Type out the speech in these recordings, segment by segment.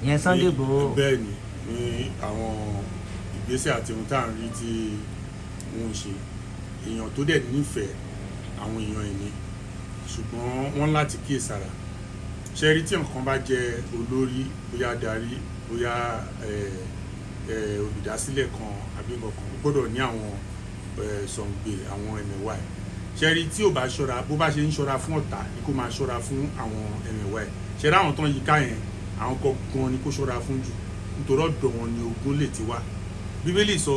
ìyẹn Sunday Igboho. bẹ́ẹ̀ ni ní àwọn ìgbésẹ̀ àti ohun tá à ń rí tí wọ́n ń ṣe èèyàn tó dẹ̀ nífẹ̀ẹ́ àwọn èèyàn ẹ̀mí ṣùgbọ́n wọ́n láti kíyèsára ṣe rí tí nǹkan bá jẹ́ olórí bóyá adarí bóyá olùdásílẹ̀ kan àbí nǹkan gbọ́dọ̀ ní àwọn sọ̀ǹgbè àwọn ẹ̀mẹ̀wá ẹ̀ ṣe rí tí ò bá ṣọ́ra bó bá ṣe ń ṣọ́ra fún ọ̀tá ni kó máa ṣọ́ra fún àwọn ẹ̀mẹ̀wá ẹ̀ ṣe rí àwọn tán yíká yẹn àwọn gangan ni kó ṣọ́ra fún jù nítorí ọ̀dọ̀ wọn ni ogun lè ti wá bíbélì sọ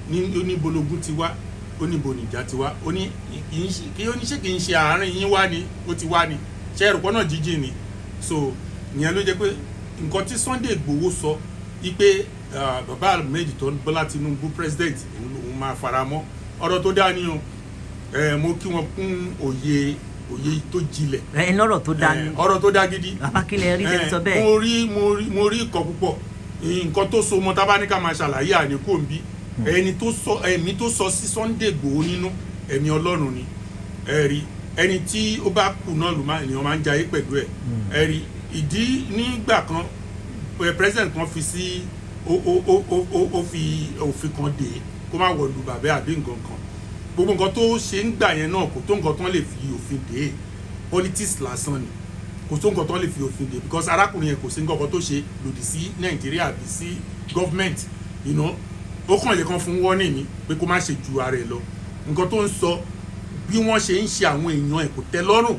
ní oníbológun ti wá ó ní bonìjà ti wá ó ní kì í ṣe àárín yín wá ni ó ti wá ni ṣe ẹrù pọ́nà jíjìn ni so ìyẹn ló jẹ́ pé nǹkan tí Sunday Igboho sọ wípé bàbá méjì tó Bọ́lá Tinubu president òun máa fara mọ́ ọ̀rọ̀ tó dá ní o mo kí wọn kún òye tó jinlẹ̀. ẹyin lọ́rọ̀ tó dá ní. ọ̀rọ̀ tó dá gidi. bàbá kílẹ̀ rí tẹ́tí sọ bẹ́ẹ̀. mo rí ìkọ̀ púpọ̀ nǹkan tó so mọ́ tábánikà máa ṣàlàyé àníkò ń bí ẹ̀mí tó sọ sí Sunday Igboho nínú ẹ̀mí Ọlọ́run ni ẹ̀rí ẹni tí ó bá kù náà ènìyàn máa ń jayé pẹ̀lú ẹ̀ ẹ̀rí ìdí nígbà kan president kan fi sí ó fi òfin kan dè kó má wọ̀lú bàbá àbí nǹkan kan gbogbo nǹkan tó ṣe ń gbà yẹn náà kò tó nǹkan tó lè fi òfin dè politics lásán ni kò tó nǹkan tó lè fi òfin dè because arákùnrin yẹn kò sí nǹkan tó ṣe lòdì sí Nàìjíríà àbí sí government you know ó kàn lè kan fún wọ́nì ni pé kó má ṣe ju ara ẹ̀ lọ nǹkan tó ń sọ bí wọ́n ṣe ń ṣe àwọn èèyàn ẹ̀ kò tẹ́ lọ́rùn.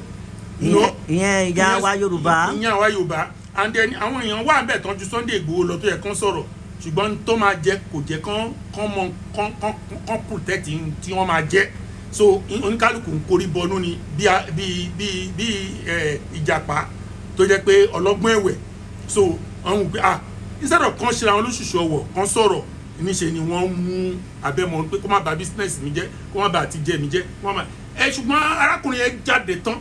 ìyẹn ìyá wa Yorùbá. ìyẹn àwa Yorùbá and then àwọn èèyàn wà bẹ́ẹ̀ tán ju Sunday Igboho lọ tó yẹ kán sọ̀rọ̀ ṣùgbọ́n tó máa jẹ́ kò jẹ́ kán protect tí wọ́n máa jẹ́ so oníkálukú ń korí bọnú ni bí ìjàpá tó jẹ́ pé ọlọ́gbọ́n ẹ̀wẹ̀ so àwọn òpè instead of kan ṣe àwọn olóṣùṣù ọwọ̀ kan sọ̀rọ̀ níṣe ni wọ́n mú abẹ́mọ̀ pé kó má bà business mi jẹ́ kó má bà àti jẹ́ mi jẹ́ kó má bà ṣùgbọ́n arákùnrin yẹn jáde tán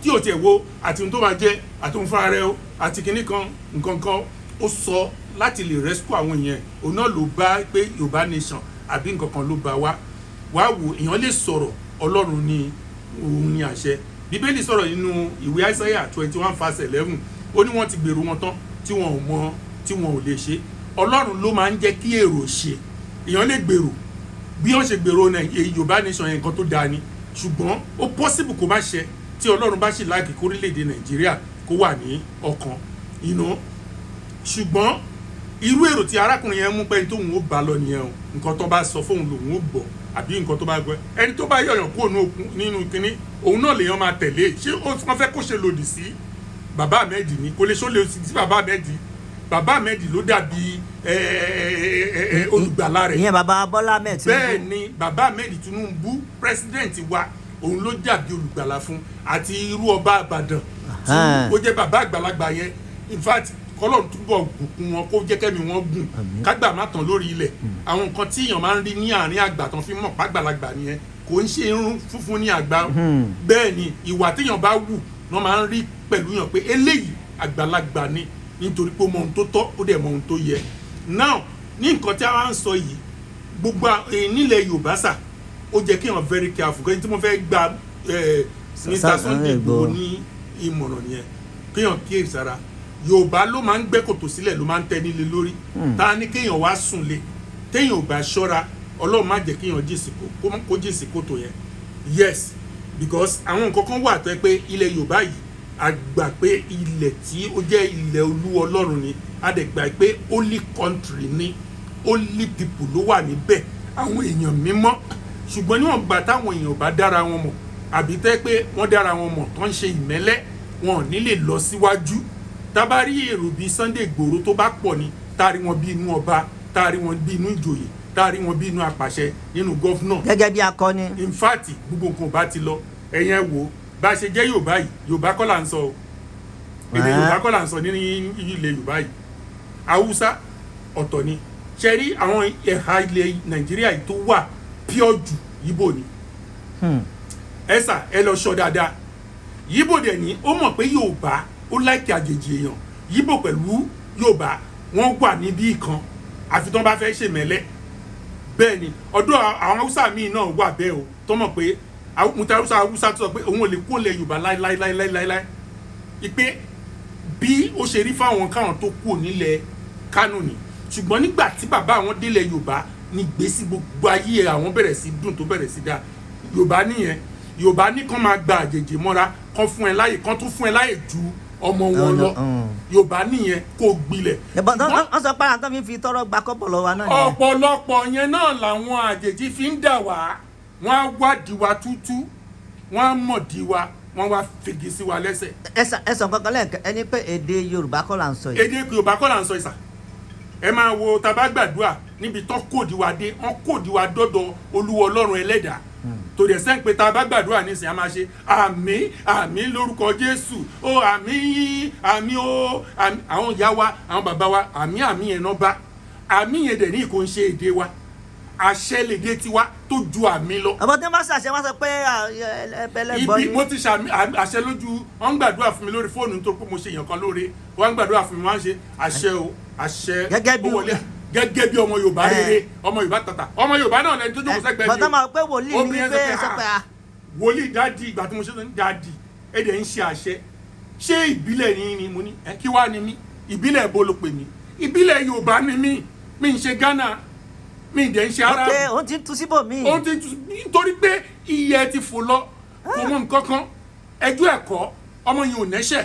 tí ò tiẹ̀ wo àti ohun tó máa jẹ́ àti ohun fúnra rẹ̀ o àti kinní kan nǹkan kan ó sọ láti lè rescue àwọn èèyàn òun náà ló bá pé Yorùbá nation àbí nǹkan kan ló bá wá wò èèyàn lè sọ̀rọ̀ Ọlọ́run ní òun ní àṣẹ Bíbélì sọ̀rọ̀ nínú ìwé Isaiah 21:11 ó ní wọ́n ti gbèrò wọn tán tí wọn ò mọ tí wọn ò lè ṣe Ọlọ́run ló máa ń jẹ́ kí èrò ṣe èèyàn lè gbèrò bí wọ́n ṣe gbèrò Yorùbá nation yẹn nǹkan tó dáa ni ṣùgbọ́n ó possible kó má ṣe tí Ọlọ́run bá sì láàkì kórílẹ̀-èdè Nàìjíríà kó wà ní ọkàn ṣùgbọ́n irú èrò tí arákùnrin yẹn mú pé tóun ó bá lọ nìyẹn o nǹkan tó bá sọ fóun lòun ó gbọ́ àbí nǹkan tó bá gbọ́ ẹni tó bá yọ̀yàn kúrò nínú kínní òun náà lèèyàn máa tẹ̀lé ṣé wọ́n fẹ́ kó ṣe lòdì sí bàbá Ahmed ni kò lè ṣó lè sí bàbá Ahmed ló dàbí olùgbàlà rẹ̀. ìyẹn bàbá Bọ́lá Ahmed Tinubu. bẹ́ẹ̀ ni bàbá Ahmed Tinubu president wa òun ló dàbí olùgbàlà fún àti irú ọba Ìbàdàn tí ó jẹ́ bàbá àgbàlagbà yẹn in fact kọ́lọ́run túbọ̀ gùnkún wọn kó jẹ́ kẹ́mi wọn gùn kágbà má tán lórí ilẹ̀ àwọn nǹkan tí èèyàn máa ń rí ní àárín àgbà tán fi mọ̀ pàgbàlagbà nìyẹn kò ń ṣe irun funfun ní àgbà bẹ́ẹ̀ ni ìwà téèyàn bá wù wọ́n máa ń rí pẹ̀lú yàn pé eléyìí àgbàlagbà ni nítorí pé ó mọ ohun tó tọ́ ó dẹ̀ mọ ohun tó yẹ now ní nǹkan tí a wá ń sọ yìí gbogbo nílẹ̀ Yorùbá sà ó jẹ́ kí èèyàn very careful kí mo fẹ́ gba Mr. Sunday Igboho ní ìmọ̀ràn nìyẹn kí èèyàn kíyèsára Yorùbá ló máa ń gbẹ́ kòtò sílẹ̀ ló máa ń tẹ́ nílé lórí ta ni kéèyàn wá sùn lé téèyàn ò bá ṣọ́ra Ọlọ́run má jẹ́ kéèyàn kó jèsì kòtò yẹn yes because àwọn nǹkan kan wà tó yẹ pé ilẹ̀ Yorùbá yìí a gbà pé ilẹ̀ tí ó jẹ́ ilẹ̀ olú Ọlọ́run ni a dẹ̀ gbà pé holy country ni holy people ló wà níbẹ̀ àwọn èèyàn mímọ́ ṣùgbọ́n níwọ̀n gbà táwọn èèyàn bá dára wọn mọ̀ àbí tẹ́ pé wọ́n dára wọn mọ̀ tó ń ṣe ìmẹ́lẹ́ wọn ò ní lè lọ síwájú tabari èrò bíi Sunday Igboho tó bá pọ̀ ni taari wọn bí inú ọba taari wọn bí inú ìjòyè taari wọn bí inú apàṣẹ nínú gọ́fúnà. gẹ́gẹ́ bí akọni. in fact gbogbo nǹkan bá ti lọ ẹ̀yẹn wo bá a ṣe jẹ́ Yorùbá yìí Yorùbá kọ́ là ń sọ o èdè Yorùbá kọ́ là ń sọ ní ilẹ̀ Yorùbá yìí Haúsá ọ̀tọ̀ ni ṣe rí àwọn ẹ̀ha ilẹ̀ Nàìjíríà yìí tó wà pure jù Yíbò ni ẹ̀sà ẹ lọ sọ dáadáa Yíbò dẹ̀ ni ó mọ̀ pé Yorùbá ó láìkí àjèjì èèyàn Yíbò pẹ̀lú Yorùbá wọ́n wà níbí kan àfi tó bá fẹ́ ṣe mẹ́lẹ́ bẹ́ẹ̀ ni ọ̀dọ̀ àwọn Haúsá míì náà wà bẹ́ẹ̀ o tó mọ̀ pé Haúsá tó sọ pé òun ò lè kó lẹ̀ Yorùbá láíláíláíláíláí ìpè bí ó ṣe rí fáwọn káwọn tó kù nílẹ̀ Kánò ni ṣùgbọ́n nígbà tí bàbá àwọn délẹ̀ Yorùbá ní gbèsè gbogbo ayé àwọn bẹ̀rẹ̀ sí dùn tó bẹ̀rẹ̀ sí dáa Yorùbá nìyẹn Yorùbá ní kán máa gba àjèjì mọ́ra kán fún ẹ láyè kán tún fún ẹ láyè ju ọmọ wọn lọ Yorùbá nìyẹn kó gbilẹ̀. wọ́n sọ pé àwọn tó fi tọrọ gba kọ́pọ̀ lọ́wọ́ náà nìyẹn. ọ̀pọ̀lọpọ̀ yẹn náà làwọn àjèjì fi ń dà wá wọ́n á wádìí wa tútú wọ́n á mọ̀dí wa wọ́n wá figi sí wa lẹ́sẹ̀. ẹsàn kankan lẹ́ẹ̀kan ẹni pé èdè Yorùbá kọ́ là ń sọ yìí. èdè Yorùbá kọ́ là ń sọ ìsà ẹ máa wo tàbá gbàdúrà níbi tó kòdì wa dé wọ́n kòdì wa dọ́dọ̀ Olúwa Ọlọ́run ẹlẹ́dàá tó dẹ̀ sẹ́ń pé tàbá gbàdúrà nísìnyí a máa ṣe àmín àmín lórúkọ Jésù ó àmín àmín ó àwọn ìyá wa àwọn bàbá wa àmín àmín yẹn náà bá àmín yẹn dẹ̀ ní kò ń ṣe èdè wa àṣẹ lèdè tiwa tó ju àmín lọ. ọ̀bọ̀n tí wọ́n bá ṣàṣẹ wọ́n sọ pé ẹlẹ́gbọ́n ni. ibi mo ti ṣàmì àṣẹ lójú wọ́n ń gbàdúrà fún mi lórí fóònù nítorí pé mo ṣe èèyàn kan lóore wọ́n ń gbàdúrà fún mi wọ́n á ṣe àṣẹ o àṣẹ gẹ́gẹ́ bí ọmọ Yorùbá rere ọmọ Yorùbá tata ọmọ Yorùbá náà lẹni tó jókòó sẹ́gbẹ̀ẹ́ mi. bọ́tà máa pé wòlíì ní pé ẹ sọ pé a. wòlíì dáàdì ìgbà tí mo ṣe dáàdì èdè ń ṣe àṣẹ ṣé ìbílẹ̀ yín ni mo ní ẹ kí wàá ni mí ìbílẹ̀ bó ló pè mí ìbílẹ̀ Yorùbá ni mí mi ń ṣe Ghana mi dẹ̀ ń ṣe ara. ok òun ti tu síbò mí. òun ti tu nítorí pé iye ti fò lọ kò mọ nǹkan kan ẹjọ́ ẹ̀kọ́ ọmọ yìí ò nẹ́ṣẹ̀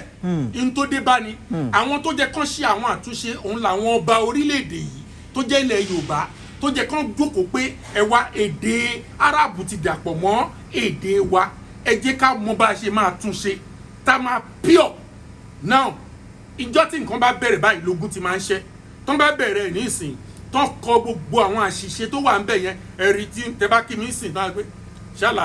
in tó dé bá ni àwọn tó jẹ́ kán ṣe àwọn àtúnṣe òun làwọn ọba orílẹ̀-èdè yìí tó jẹ́ ilẹ̀ Yorùbá tó jẹ́ kán jókòó pé ẹ wá èdè Árábù ti dàpọ̀ mọ́ èdè wa ẹ jẹ́ ká mọ bá a ṣe máa túnṣe tá a máa pure now ìjọ tí nǹkan bá bẹ̀rẹ̀ báyìí lógún ti máa ń ṣẹ́ tó ń bá bẹ̀rẹ̀ ní ìsìn tó ń kọ gbogbo àwọn àṣìṣe tó wà ń bẹ̀ yẹn ẹ̀rí tí tẹ bá kí mi sìn náà gbé ṣálà